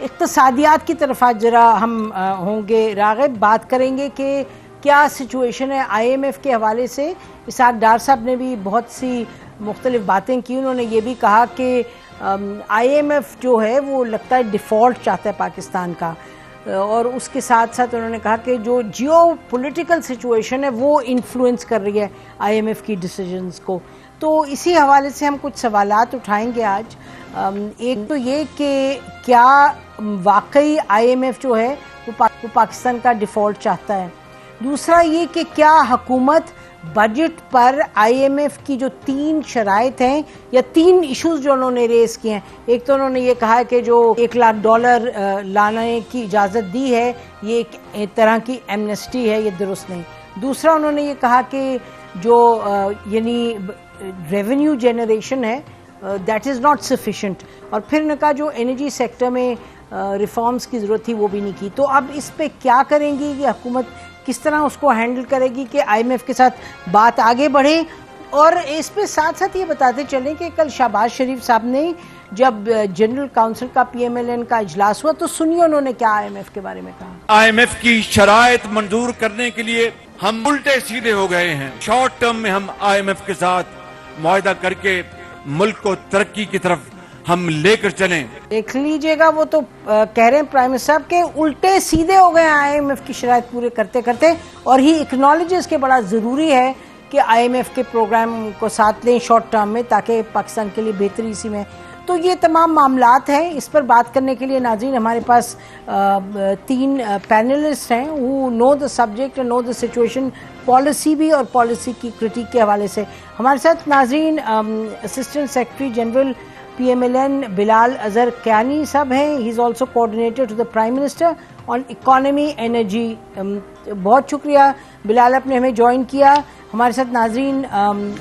اقتصادیات کی طرف آج ذرا ہم ہوں گے راغب، بات کریں گے کہ کیا سچویشن ہے آئی ایم ایف کے حوالے سے۔ اسحاق ڈار صاحب نے بھی بہت سی مختلف باتیں کی، انہوں نے یہ بھی کہا کہ آئی ایم ایف جو ہے وہ لگتا ہے ڈیفالٹ چاہتا ہے پاکستان کا، اور اس کے ساتھ ساتھ انہوں نے کہا کہ جو جیو پولیٹیکل سچویشن ہے وہ انفلوئنس کر رہی ہے آئی ایم ایف کی ڈیسیجنز کو۔ تو اسی حوالے سے ہم کچھ سوالات اٹھائیں گے آج۔ ایک تو یہ کہ کیا واقعی آئی ایم ایف جو ہے وہ پاکستان کا ڈیفالٹ چاہتا ہے، دوسرا یہ کہ کیا حکومت بجٹ پر آئی ایم ایف کی جو 3 شرائط ہیں یا 3 ایشوز جو انہوں نے ریز کیے ہیں، ایک تو انہوں نے یہ کہا کہ جو $1,00,000 لانے کی اجازت دی ہے یہ ایک طرح کی ایمنسٹی ہے، یہ درست نہیں۔ دوسرا انہوں نے یہ کہا کہ جو یعنی ریونیو جنریشن ہے دیٹ از ناٹ سفیشینٹ، اور پھر نے کہا جو انرجی سیکٹر میں ریفارمز کی ضرورت تھی وہ بھی نہیں کی۔ تو اب اس پہ کیا کریں گی کہ حکومت کس طرح اس کو ہینڈل کرے گی کہ آئی ایم ایف کے ساتھ بات آگے بڑھے؟ اور اس پہ ساتھ ساتھ یہ بتاتے چلیں کہ کل شہباز شریف صاحب نے جب جنرل کاؤنسل کا پی ایم ایل این کا اجلاس ہوا تو سنیے انہوں نے کیا آئی ایم ایف کے بارے میں کہا۔ آئی ایم ایف کی شرائط منظور کرنے کے لیے ہم الٹے سیدھے ہو گئے ہیں۔ شارٹ ٹرم میں ہم آئی ایم ایف کے ساتھ معاہدہ کر کے ملک کو ترقی کی طرف ہم لے کر چلیں۔ دیکھ لیجئے گا، وہ تو کہہ رہے ہیں پرائم منسٹر صاحب کے الٹے سیدھے ہو گئے آئی ایم ایف کی شرائط پورے کرتے کرتے، اور ہی اکنالجز کے بڑا ضروری ہے کہ آئی ایم ایف کے پروگرام کو ساتھ لیں شارٹ ٹرم میں تاکہ پاکستان کے لیے بہتری اسی میں۔ تو یہ تمام معاملات ہیں، اس پر بات کرنے کے لیے ناظرین ہمارے پاس 3 پینلسٹ ہیں who know the subject and know the situation، policy بھی اور پالیسی کی کرٹیک کے حوالے سے۔ ہمارے ساتھ ناظرین assistant secretary general P M L N Bilal Azhar Kiyani صاحب ہیں، he is also coordinator to the prime minister on economy energy. بہت شکریہ بلال آپ نے ہمیں جوائن کیا۔ ہمارے ساتھ ناظرین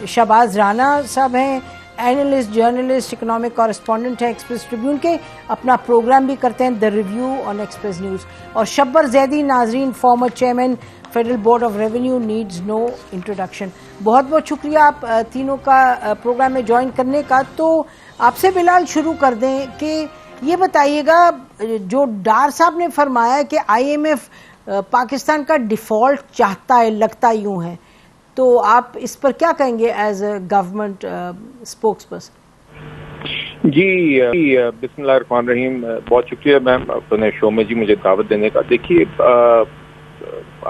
شہباز رانا صاحب ہیں، اینالسٹ جرنلسٹ اکنامک کورسپونڈنٹ ہیں ایکسپریس ٹریبیون کے، اپنا پروگرام بھی کرتے ہیں the review on Express News. اور شبر زیدی ناظرین former chairman Federal Board of Revenue needs no introduction. بہت بہت شکریہ آپ تینوں کا پروگرام میں جوائن کرنے کا۔ تو آپ سے بلال شروع کر دیں کہ یہ بتائیے گا جو ڈار صاحب نے فرمایا کہ آئی ایم ایف پاکستان کا ڈیفالٹ چاہتا ہے، لگتا یوں ہے، تو آپ اس پر کیا کہیں گے as a government spokesperson? جی بسم اللہ الرحمن الرحیم، بہت شکریہ میم اپنے شو میں جی مجھے دعوت دینے کا۔ دیکھیے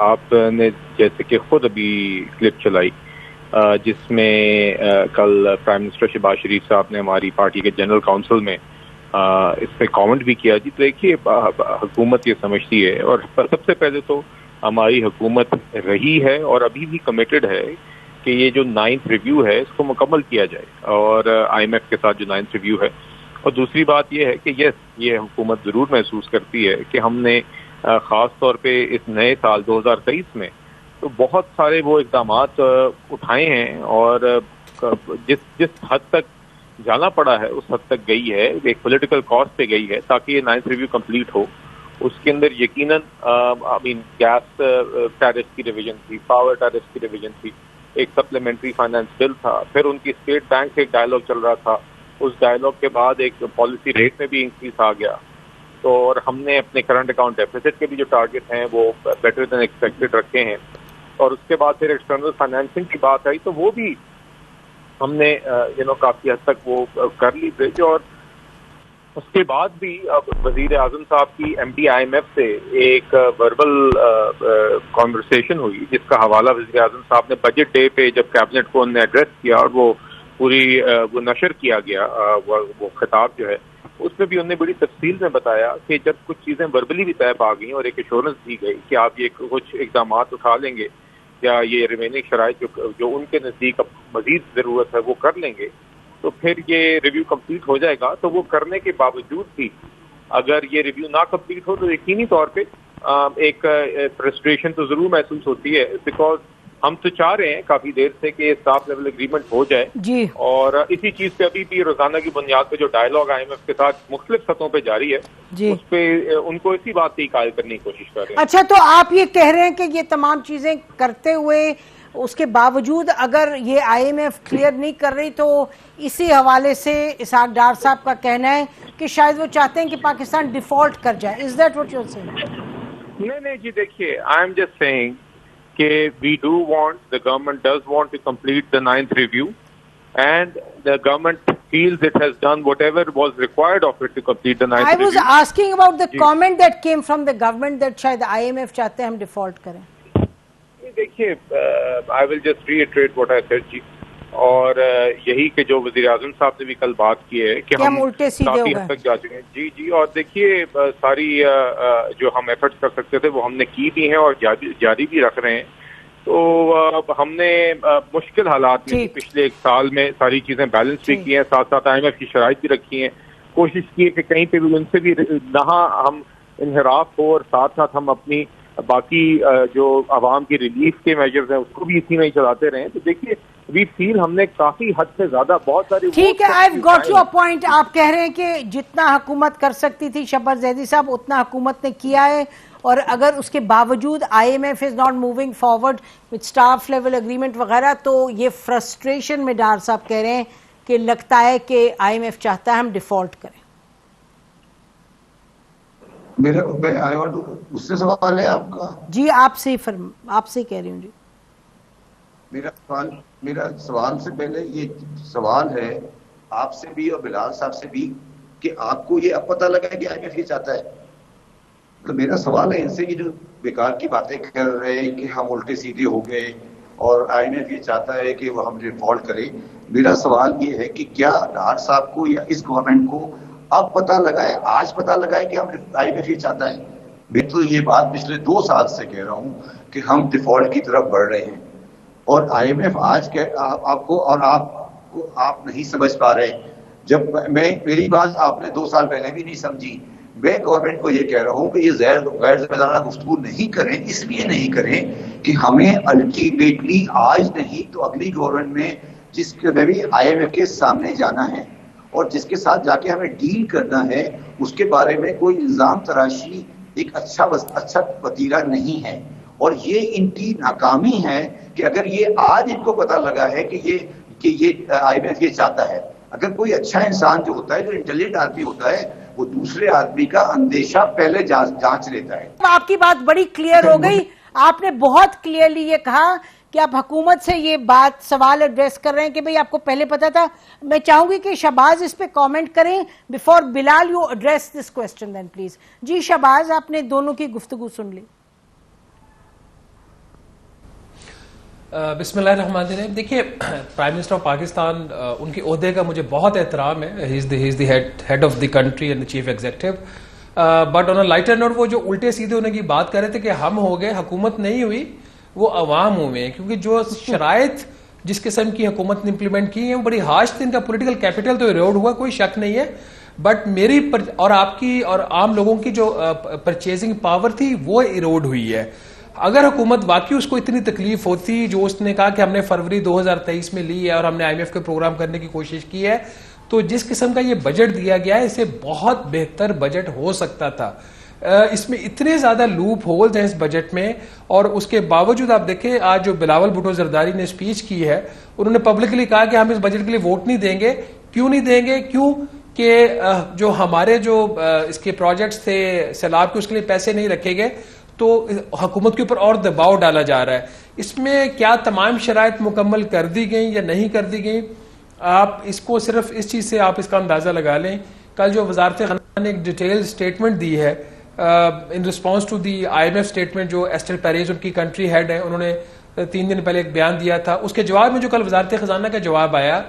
آپ نے جیسے کہ خود ابھی کلپ چلائی جس میں کل پرائم منسٹر شہباز شریف صاحب نے ہماری پارٹی کے جنرل کاؤنسل میں اس پہ کامنٹ بھی کیا جی، تو دیکھیے حکومت یہ سمجھتی ہے، اور سب سے پہلے تو ہماری حکومت رہی ہے اور ابھی بھی کمیٹڈ ہے کہ یہ جو 9th ریویو ہے اس کو مکمل کیا جائے، اور آئی ایم ایف کے ساتھ جو 9th ریویو ہے۔ اور دوسری بات یہ ہے کہ یس، یہ حکومت ضرور محسوس کرتی ہے کہ ہم نے خاص طور پہ اس نئے سال 2023 میں تو بہت سارے وہ اقدامات اٹھائے ہیں، اور جس حد تک جانا پڑا ہے اس حد تک گئی ہے، ایک پولیٹیکل کاز پہ گئی ہے تاکہ یہ 9th ریویو کمپلیٹ ہو۔ اس کے اندر یقیناً گیس ٹیرف کی ریویژن تھی، پاور ٹیرف کی ریویژن تھی، ایک سپلیمنٹری فائنانس بل تھا، پھر ان کی اسٹیٹ بینک سے ایک ڈائلاگ چل رہا تھا، اس ڈائلاگ کے بعد ایک پالیسی ریٹ میں بھی انکریز آ گیا، تو اور ہم نے اپنے کرنٹ اکاؤنٹ ڈیفیسٹ کے بھی جو ٹارگٹ ہیں وہ بیٹر دین ایکسپیکٹڈ رکھے ہیں، اور اس کے بعد پھر ایکسٹرنل فائنینسنگ کی بات آئی تو وہ بھی ہم نے کافی حد تک وہ کر لی برج۔ اور اس کے بعد بھی اب وزیر اعظم صاحب کی M D I M F سے ایک وربل کانورسیشن ہوئی جس کا حوالہ وزیر اعظم صاحب نے بجٹ ڈے پہ جب کیبنٹ کو انہوں نے ایڈریس کیا اور وہ پوری وہ نشر کیا گیا وہ خطاب جو ہے، اس میں بھی انہوں نے بڑی تفصیل میں بتایا کہ جب کچھ چیزیں وربلی بھی طے پا گئیں اور ایک ایشورنس دی گئی کہ آپ یہ کچھ اقدامات اٹھا لیں گے یا یہ ریمیننگ شرائط جو ان کے نزدیک اب مزید ضرورت ہے وہ کر لیں گے تو پھر یہ ریویو کمپلیٹ ہو جائے گا۔ تو وہ کرنے کے باوجود بھی اگر یہ ریویو نہ کمپلیٹ ہو تو یقینی طور پہ ایک فرسٹریشن تو ضرور محسوس ہوتی ہے، بیکاز ہم تو چاہ رہے ہیں کافی دیر سے کہ اسٹاف لیول اگریمنٹ ہو جائے جی، اور اسی چیز پہ ابھی بھی روزانہ کی بنیاد پہ جو ڈائلاگ آئی ایم ایف کے ساتھ مختلف سطحوں پہ جاری ہے جی، اس پہ ان کو اسی بات پہ قائل کرنے کی کوشش کر رہے ہیں۔ اچھا، تو آپ یہ کہہ رہے ہیں کہ یہ تمام چیزیں کرتے ہوئے اس کے باوجود اگر یہ آئی ایم ایف کلیئر نہیں کر رہی تو اسی حوالے سے اسحاق ڈار صاحب کا کہنا ہے کہ شاید وہ چاہتے ہیں کہ پاکستان ڈیفالٹ کر جائے. Is that what you are seeing? نہیں جی دیکھیے, آئی ایم جسٹ سیئنگ کہ we do want, the government does want to complete the 9th review and the government feels it has done whatever was required of it to complete the 9th review. I was asking about the comment that came from the government that شاید IMF چاہتے ہیں ہم default کریں. دیکھیے, I will just reiterate what I said جی, اور یہی کہ جو وزیر اعظم صاحب نے بھی کل بات کی ہے کہ ہم الٹے سیدھے کافی حد تک جا چکے ہیں. جی اور دیکھیے ساری جو ہم ایفرٹس کر سکتے تھے وہ ہم نے کی بھی ہیں اور جاری بھی رکھ رہے ہیں. تو ہم نے مشکل حالات میں پچھلے ایک سال میں ساری چیزیں بیلنس بھی کی ہیں, ساتھ ساتھ آئی ایم ایف کی شرائط بھی رکھی ہیں, کوشش کی ہے کہ کہیں پہ بھی ان سے بھی نہ ہم انحراف ہو, اور ساتھ ساتھ ہم اپنی باقی جو عوام کی ریلیف کے میجرز ہیں اس کو بھی اسی میں ہی چلاتے رہیں. تو دیکھیے وی فیل ہم نے کافی حد سے زیادہ بہت ساری. ٹھیک ہے, آئی گاٹ یور پوائنٹ. آپ کہہ رہے ہیں کہ جتنا حکومت کر سکتی تھی شہباز زیدی صاحب اتنا حکومت نے کیا ہے, اور اگر اس کے باوجود I M F is not moving forward with staff level agreement وغیرہ, تو یہ فرسٹریشن میں ڈار صاحب کہہ رہے ہیں کہ لگتا ہے کہ آئی ایم ایف چاہتا ہے ہم ڈیفالٹ کریں. میرا اس سے سوال ہے آپ کا؟ جی آپ سے کہہ رہی ہوں. جی میرا سوال سے پہلے یہ سوال ہے آپ سے بھی اور بلال صاحب سے بھی کہ آپ کو یہ اب پتہ لگا ہے کہ آئی ایم ایف یہ چاہتا ہے. تو میرا سوال ہے ان سے, یہ جو بیکار کی باتیں کر رہے ہیں کہ ہم الٹے سیدھے ہو گئے اور آئی ایم ایف یہ چاہتا ہے کہ وہ ہم ڈیفالٹ کریں, میرا سوال یہ ہے کہ کیا ڈار صاحب کو یا اس گورنمنٹ کو اب پتہ لگا ہے, آج پتہ لگا ہے کہ ہم آئی ایم ایف یہ چاہتا ہے؟ میں تو یہ بات پچھلے 2 سال سے کہہ رہا ہوں کہ ہم ڈیفالٹ کی طرف بڑھ رہے ہیں, اور آئی ایم ایف آج آپ کو اور آپ نہیں سمجھ پا رہے. جب میری بات آپ نے 2 سال پہلے بھی نہیں سمجھی. میں گورنمنٹ کو یہ کہہ رہا ہوں کہ یہ غیر ذمہ دارانہ گفتگو نہیں کریں, اس لیے نہیں کریں کہ ہمیں الٹیمیٹلی آج نہیں تو اگلی گورنمنٹ میں جس کے بھی آئی ایم ایف کے سامنے جانا ہے اور جس کے ساتھ جا کے ہمیں ڈیل کرنا ہے, اس کے بارے میں کوئی الزام تراشی ایک اچھا وتیرہ نہیں ہے. اور یہ ان کی ناکامی ہے کہ اگر یہ آج ان کو پتہ لگا ہے کہ یہ آئی ایم ایف یہ چاہتا ہے, اگر کوئی اچھا انسان جو ہوتا ہے, جو انٹیلیجنٹ آدمی ہوتا ہے, وہ دوسرے آدمی کا اندیشہ پہلے جانچ لیتا ہے. آپ کی بات بڑی کلیئر ہو گئی. آپ نے بہت کلیئرلی یہ کہا کہ آپ حکومت سے یہ بات سوال ایڈریس کر رہے ہیں کہ بھئی آپ کو پہلے پتا تھا. میں چاہوں گی کہ شہباز اس پہ کامنٹ کریں before Bilal you address this question then please. جی شہباز, آپ نے دونوں کی گفتگو سن لی. بسم اللہ الرحمن الرحیم. دیکھیے پرائم منسٹر آف پاکستان, ان کے عہدے کا مجھے بہت احترام ہے. He is the head of the country and the chief executive. But on a lighter note, وہ جو الٹے سیدھے ہونے کی بات کر رہے تھے کہ ہم ہو گئے, حکومت نہیں ہوئی, وہ عوام ہوئے ہیں. کیونکہ جو شرائط جس قسم کی حکومت نے امپلیمنٹ کی ہیں وہ بڑی ہارش تھی. ان کا پولیٹیکل کیپٹل تو ایروڈ ہوا, کوئی شک نہیں ہے. بٹ میری اور آپ کی اور عام لوگوں کی جو پرچیزنگ پاور تھی وہ ایروڈ ہوئی ہے. اگر حکومت واقعی اس کو اتنی تکلیف ہوتی جو اس نے کہا کہ ہم نے فروری 2023 میں لی ہے اور ہم نے آئی ایم ایف کے پروگرام کرنے کی کوشش کی ہے, تو جس قسم کا یہ بجٹ دیا گیا ہے, اسے بہت بہتر بجٹ ہو سکتا تھا. اس میں اتنے زیادہ لوپ ہولز ہیں اس بجٹ میں, اور اس کے باوجود آپ دیکھیں آج جو بلاول بھٹو زرداری نے اسپیچ کی ہے, انہوں نے پبلکلی کہا کہ ہم اس بجٹ کے لیے ووٹ نہیں دیں گے. کیوں نہیں دیں گے؟ کیوں کہ جو ہمارے جو اس کے پروجیکٹس تھے سیلاب کے, اس کے لیے پیسے نہیں رکھے گئے, تو حکومت کے اوپر اور دباؤ ڈالا جا رہا ہے. اس میں کیا تمام شرائط مکمل کر دی گئیں یا نہیں کر دی گئیں, آپ اس کو صرف اس چیز سے آپ اس کا اندازہ لگا لیں. کل جو وزارت خزانہ نے ایک ڈیٹیل اسٹیٹمنٹ دی ہے in response to the I M F statement, جو ایسٹر پیریز ان کی کنٹری ہیڈ ہیں, انہوں نے 3 دن پہلے ایک بیان دیا تھا. اس کے جواب میں جو کل وزارت خزانہ کا جواب آیا,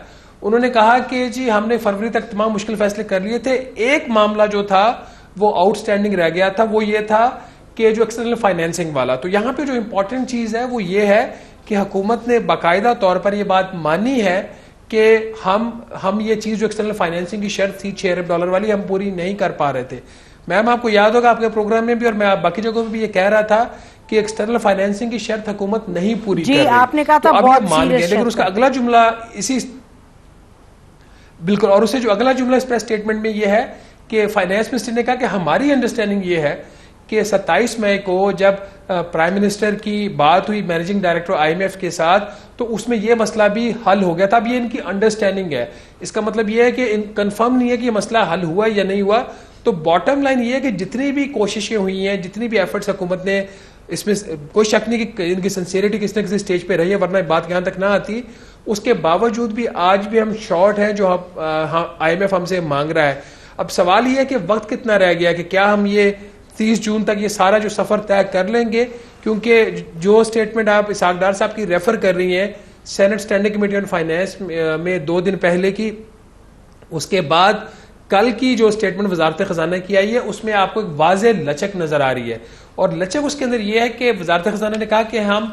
انہوں نے کہا کہ جی ہم نے فروری تک تمام مشکل فیصلے کر لیے تھے, ایک معاملہ جو تھا وہ آؤٹ اسٹینڈنگ رہ گیا تھا, وہ یہ تھا کہ جو ایکسٹرنل فائنینسنگ والا. تو یہاں پہ جو امپورٹنٹ چیز ہے وہ یہ ہے کہ حکومت نے باقاعدہ طور پر یہ بات مانی ہے کہ ہم یہ چیز جو ایکسٹرنل فائنینسنگ کی شرط تھی $6 ارب والی, ہم پوری نہیں کر پا رہے تھے. میم آپ کو یاد ہوگا آپ کے پروگرام میں بھی اور میں باقی جگہوں میں بھی یہ کہہ رہا تھا کہ ایکسٹرنل فائنینسنگ کی شرط حکومت نہیں پوری کر رہی. جی آپ نے کہا تھا بہت مان گئے, لیکن اس کا اگلا جملہ اسی بالکل, اور اسے جو اگلا جملہ اس پریس اسٹیٹمنٹ میں یہ ہے کہ فائنانس منسٹر نے کہا کہ ہماری انڈرسٹینڈنگ یہ ہے کہ 27 مئی کو جب پرائم منسٹر کی بات ہوئی مینیجنگ ڈائریکٹر IMF کے ساتھ تو اس میں یہ مسئلہ بھی حل ہو گیا تھا. اب یہ ان کی انڈرسٹینڈنگ ہے, اس کا مطلب یہ ہے کہ کنفرم نہیں ہے کہ یہ مسئلہ حل ہوا یا نہیں ہوا. تو باٹم لائن یہ ہے کہ جتنی بھی کوششیں ہوئی ہیں, جتنی بھی ایفرٹس حکومت نے, اس میں کوئی شک نہیں کہ ان کی سنسیئرٹی کسی نہ کسی اسٹیج پہ رہی ہے, ورنہ بات یہاں تک نہ آتی. اس کے باوجود بھی آج بھی ہم شارٹ ہیں جو IMF ہم سے مانگ رہا ہے. اب سوال یہ ہے کہ وقت کتنا رہ گیا, کہ کیا ہم یہ 30 جون تک یہ سارا جو سفر طے کر لیں گے, کیونکہ جو اسٹیٹمنٹ آپ اسحاق ڈار صاحب کی ریفر کر رہی ہیں Senate standing committee on finance میں 2 دن پہلے کی, اس کے بعد کل کی جو اسٹیٹمنٹ وزارت خزانہ کی آئی ہے اس میں آپ کو ایک واضح لچک نظر آ رہی ہے. اور لچک اس کے اندر یہ ہے کہ وزارت خزانہ نے کہا کہ ہم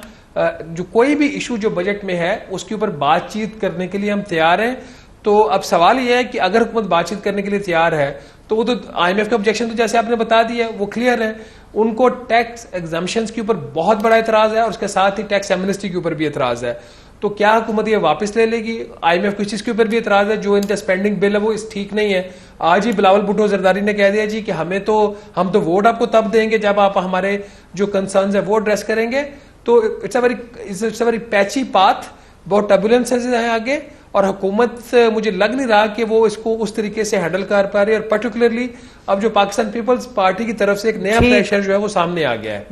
جو کوئی بھی ایشو جو بجٹ میں ہے اس کے اوپر بات چیت کرنے کے لیے ہم تیار ہیں. تو اب سوال یہ ہے کہ اگر حکومت بات چیت کرنے کے لیے تیار ہے تو وہ تو IMF کا آبجیکشن تو جیسے آپ نے بتا دیا وہ کلیئر ہے. ان کو ٹیکس ایگزمپشنز کے اوپر بہت بڑا اعتراض ہے اور اس کے ساتھ ہی ٹیکس ایمنسٹی کے اوپر بھی اعتراض ہے. تو کیا حکومت یہ واپس لے لے گی؟ IMF کو اس چیز کے اوپر بھی اعتراض ہے, جو ان کا اسپینڈنگ بل ہے وہ ٹھیک نہیں ہے. آج ہی بلاول بھٹو زرداری نے کہہ دیا جی کہ ہم تو ووٹ آپ کو تب دیں گے جب آپ ہمارے جو کنسرنز ہیں وہ ایڈریس کریں گے. تو اٹس اے ویری پیچی پاتھ, بہت ٹربولنسز ہیں آگے, اور حکومت مجھے لگ نہیں رہا کہ وہ اس کو اس طریقے سے ہینڈل کر پا رہی ہے. اور پرٹیکولرلی اب جو پاکستان پیپلز پارٹی کی طرف سے ایک نیا پریشر جو ہے وہ سامنے آ گیا ہے.